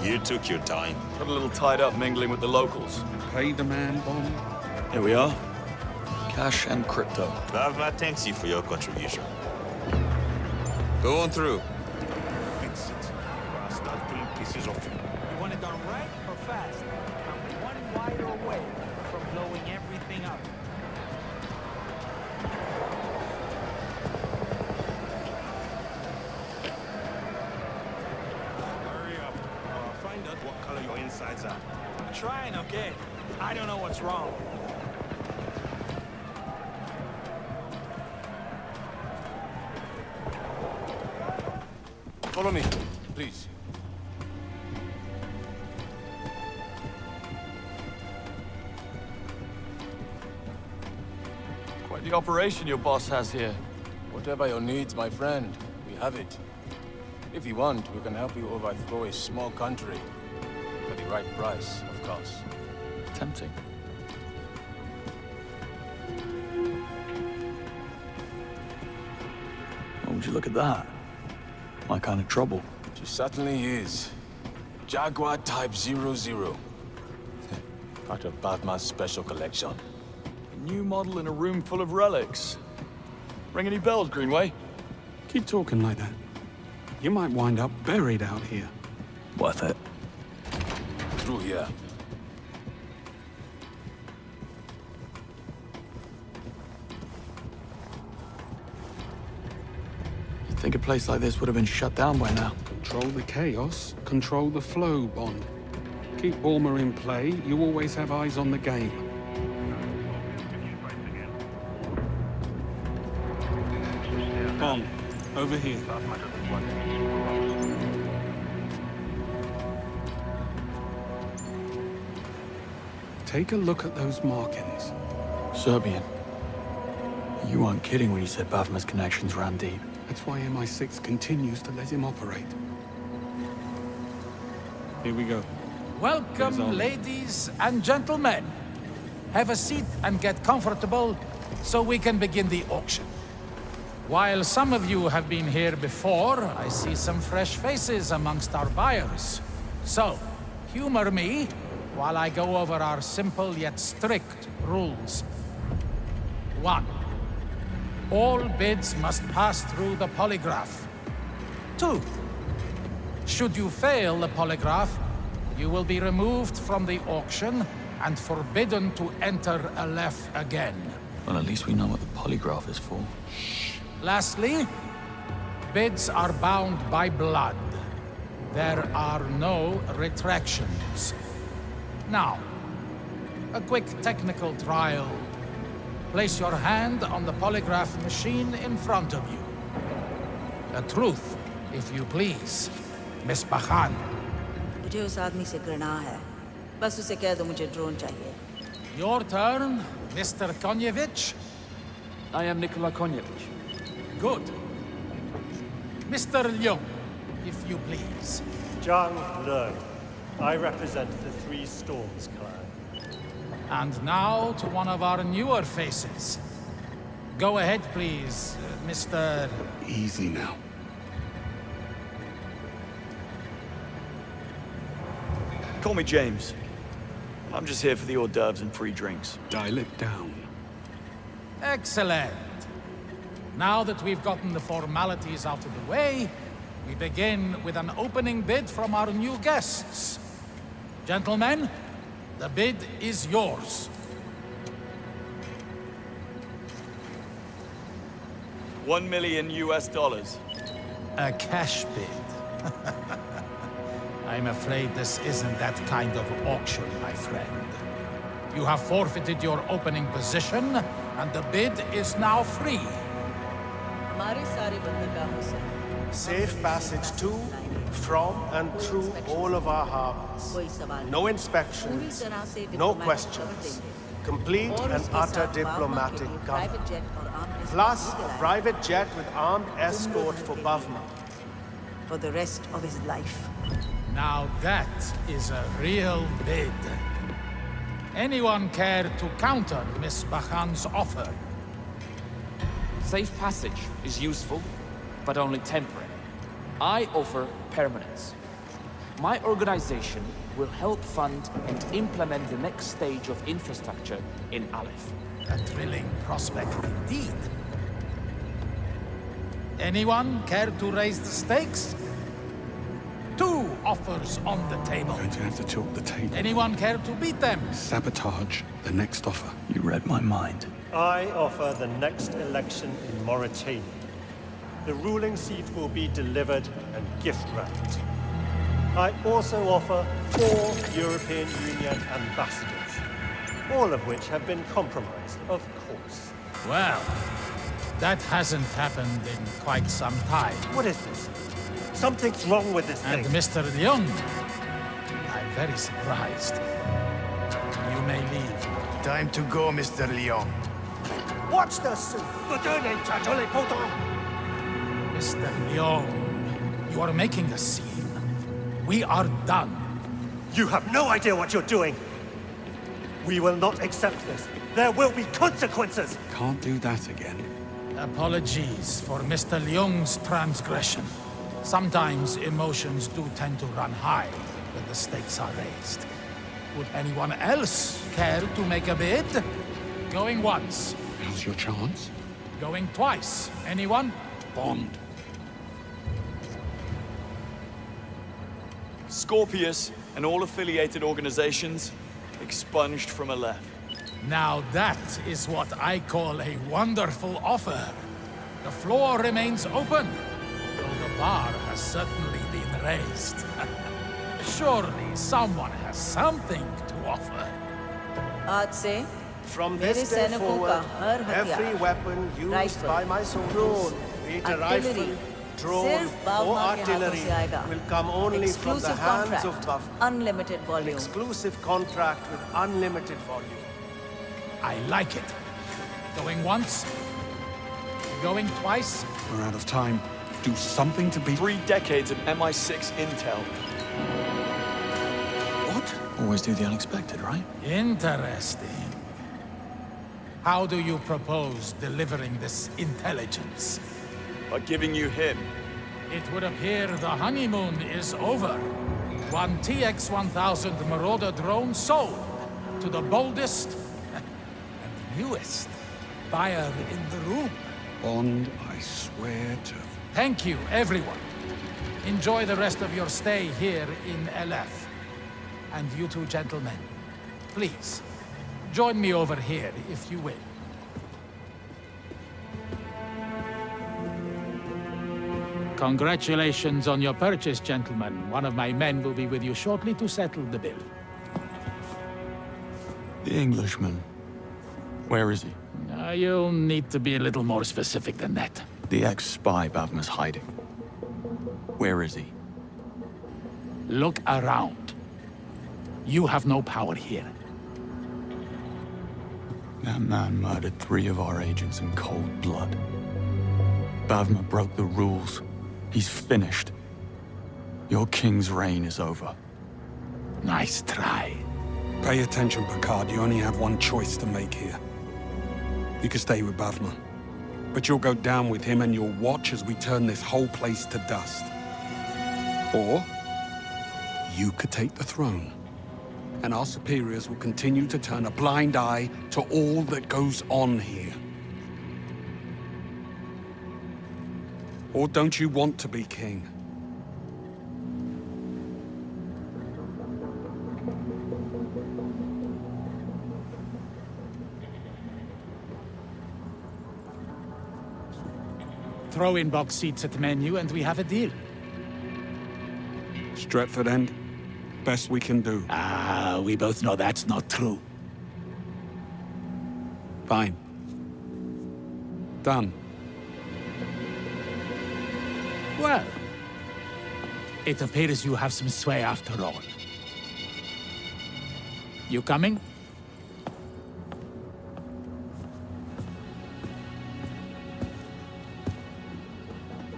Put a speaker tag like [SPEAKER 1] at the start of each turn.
[SPEAKER 1] You took your time.
[SPEAKER 2] Got a little tied up mingling with the locals.
[SPEAKER 3] Pay the man, Bond.
[SPEAKER 2] Here we are. Cash and crypto.
[SPEAKER 1] Bavma thanks you for your contribution. Go on through.
[SPEAKER 4] Fix it, or I'll start pulling pieces off you.
[SPEAKER 5] You want it done right or fast? I'm one wire away from blowing everything up.
[SPEAKER 4] Hurry up, or I'll find out what color your insides are.
[SPEAKER 5] I'm trying, okay? I don't know what's wrong.
[SPEAKER 4] Follow me, please.
[SPEAKER 2] Quite the operation your boss has here.
[SPEAKER 6] Whatever your needs, my friend, we have it. If you want, we can help you overthrow a small country. For the right price, of course.
[SPEAKER 2] Tempting. Oh, would you look at that? My kind of trouble.
[SPEAKER 6] She certainly is. Jaguar Type 00. Part of Bavma's special collection.
[SPEAKER 2] A new model in a room full of relics. Ring any bells, Greenway?
[SPEAKER 3] Keep talking like that. You might wind up buried out here.
[SPEAKER 2] Worth it.
[SPEAKER 6] Through here.
[SPEAKER 2] You'd think a place like this would have been shut down by now.
[SPEAKER 3] Control the chaos, control the flow, Bond. Keep Bulmer in play, you always have eyes on the game. Bond, over here. Take a look at those markings.
[SPEAKER 2] Serbian. You weren't kidding when you said Bavma's connections ran deep.
[SPEAKER 3] That's why MI6 continues to let him operate. Here we go.
[SPEAKER 5] Welcome,
[SPEAKER 3] Here's on.
[SPEAKER 5] ladies and gentlemen. Have a seat and get comfortable so we can begin the auction. While some of you have been here before, I see some fresh faces amongst our buyers. So, humor me while I go over our simple yet strict rules. 1. All bids must pass through the polygraph. 2. Should you fail the polygraph, you will be removed from the auction and forbidden to enter Aleph again.
[SPEAKER 2] Well, at least we know what the polygraph is for.
[SPEAKER 5] Lastly, bids are bound by blood. There are no retractions. Now, a quick technical trial. Place your hand on the polygraph machine in front of you. The truth, if you please, Miss Bakhan.
[SPEAKER 7] मुझे उस आदमी से घृणा है बस उसे कह दो मुझे ड्रोन चाहिए
[SPEAKER 5] Your turn, Mr. Konyevich.
[SPEAKER 8] I am Nikola Konyevich.
[SPEAKER 5] Good. Mr. Leung, if you please.
[SPEAKER 9] Zhang Leung. I represent the Three Storms clan.
[SPEAKER 5] And now to one of our newer faces. Go ahead, please, Mr.
[SPEAKER 3] Easy now.
[SPEAKER 2] Call me James. I'm just here for the hors d'oeuvres and free drinks.
[SPEAKER 3] Dial it down.
[SPEAKER 5] Excellent. Now that we've gotten the formalities out of the way, we begin with an opening bid from our new guests. Gentlemen, the bid is yours.
[SPEAKER 2] 1 million US dollars.
[SPEAKER 5] A cash bid. I'm afraid this isn't that kind of auction, my friend. You have forfeited your opening position, and the bid is now free.
[SPEAKER 7] हमारे सारे बंदरगाह से
[SPEAKER 9] Safe passage to, from, and through all of our harbors.
[SPEAKER 7] कोई सवाल
[SPEAKER 9] No
[SPEAKER 7] पूरी
[SPEAKER 9] inspections,
[SPEAKER 7] तरह से
[SPEAKER 9] no
[SPEAKER 7] diplomatic
[SPEAKER 9] questions.
[SPEAKER 7] cover
[SPEAKER 9] Complete
[SPEAKER 7] देंगे। और
[SPEAKER 9] and
[SPEAKER 7] उसके
[SPEAKER 9] utter
[SPEAKER 7] साथ
[SPEAKER 9] diplomatic
[SPEAKER 7] बावमा के लिए
[SPEAKER 9] cover.
[SPEAKER 7] private jet और armed escort
[SPEAKER 9] Plus,
[SPEAKER 7] भी
[SPEAKER 9] a
[SPEAKER 7] दिलाएंगे
[SPEAKER 9] private jet with armed escort for Bavma.
[SPEAKER 7] for the rest of his life.
[SPEAKER 5] Now that is a real bid. Anyone care to counter Miss Bakhan's offer?
[SPEAKER 8] Safe passage is useful, but only temporary. I offer permanence. My organization will help fund and implement the next stage of infrastructure in Aleph.
[SPEAKER 5] A thrilling prospect indeed. Anyone care to raise the stakes? 2 offers on the table.
[SPEAKER 3] Going to have to tilt the table.
[SPEAKER 5] Anyone care to beat them?
[SPEAKER 3] Sabotage the next offer.
[SPEAKER 10] You read my mind.
[SPEAKER 9] I offer the next election in Mauritania. The ruling seat will be delivered and gift-wrapped. I also offer 4 European Union ambassadors, all of which have been compromised, of course.
[SPEAKER 5] Well, that hasn't happened in quite some time.
[SPEAKER 9] What is this? Something's wrong with this
[SPEAKER 5] And
[SPEAKER 9] thing.
[SPEAKER 5] Mr. Leung, I'm very surprised. You may leave.
[SPEAKER 4] Time to go, Mr. Leon.
[SPEAKER 9] Watch the suit!
[SPEAKER 5] Mr. Leung, you are making a scene. We are done.
[SPEAKER 9] You have no idea what you're doing! We will not accept this. There will be consequences!
[SPEAKER 3] Can't do that again.
[SPEAKER 5] Apologies for Mr. Leung's transgression. Sometimes emotions do tend to run high when the stakes are raised. Would anyone else care to make a bid? Going once.
[SPEAKER 3] How's your chance?
[SPEAKER 5] Going twice. Anyone?
[SPEAKER 3] Bond.
[SPEAKER 2] Scorpius and all affiliated organizations expunged from Aleph.
[SPEAKER 5] Now that is what I call a wonderful offer. The floor remains open, though the bar has certainly been raised. Surely someone has something to offer.
[SPEAKER 7] आज से
[SPEAKER 9] From
[SPEAKER 7] मेरे
[SPEAKER 9] this day
[SPEAKER 7] सैनिकों का
[SPEAKER 9] forward,
[SPEAKER 7] हर
[SPEAKER 9] every
[SPEAKER 7] हथियार,
[SPEAKER 9] weapon used
[SPEAKER 7] rifle,
[SPEAKER 9] by my soldiers,
[SPEAKER 7] drone,
[SPEAKER 9] be it a
[SPEAKER 7] artillery,
[SPEAKER 9] rifle, drone,
[SPEAKER 7] सिर्फ
[SPEAKER 9] or
[SPEAKER 7] बावमा के हाथों
[SPEAKER 9] artillery,
[SPEAKER 7] से आएगा.
[SPEAKER 9] will come only from the
[SPEAKER 7] Exclusive
[SPEAKER 9] hands of
[SPEAKER 7] contract,
[SPEAKER 9] Buff.
[SPEAKER 7] unlimited
[SPEAKER 9] An
[SPEAKER 7] volume.
[SPEAKER 9] exclusive contract with unlimited volume.
[SPEAKER 5] I like it. Going once? Going twice?
[SPEAKER 3] We're out of time. Do something to beat...
[SPEAKER 2] 3 decades of MI6 intel.
[SPEAKER 10] What? Always do the unexpected, right?
[SPEAKER 5] Interesting. How do you propose delivering this intelligence?
[SPEAKER 2] By giving you him.
[SPEAKER 5] It would appear the honeymoon is over. One TX-1000 Marauder drone sold to the boldest and the newest buyer in the room.
[SPEAKER 3] Bond, I swear to...
[SPEAKER 5] Thank you, everyone. Enjoy the rest of your stay here in Aleph. And you two gentlemen, please, join me over here if you will. Congratulations on your purchase, gentlemen. One of my men will be with you shortly to settle the bill.
[SPEAKER 10] The Englishman. Where is he?
[SPEAKER 5] You'll need to be a little more specific than that.
[SPEAKER 10] The ex-spy Bavma's hiding. Where is he?
[SPEAKER 5] Look around. You have no power here.
[SPEAKER 10] That man murdered 3 of our agents in cold blood. Bavma broke the rules. He's finished. Your king's reign is over.
[SPEAKER 5] Nice try.
[SPEAKER 3] Pay attention, Picard. You only have one choice to make here. You can stay with Bavma, but you'll go down with him and you'll watch as we turn this whole place to dust. Or you could take the throne, and our superiors will continue to turn a blind eye to all that goes on here. Or don't you want to be king?
[SPEAKER 5] Throw in box seats at the menu and we have a deal.
[SPEAKER 3] Stretford End, best we can do.
[SPEAKER 5] We both know that's not true.
[SPEAKER 3] Fine. Done.
[SPEAKER 5] Well, it appears you have some sway after all. You coming?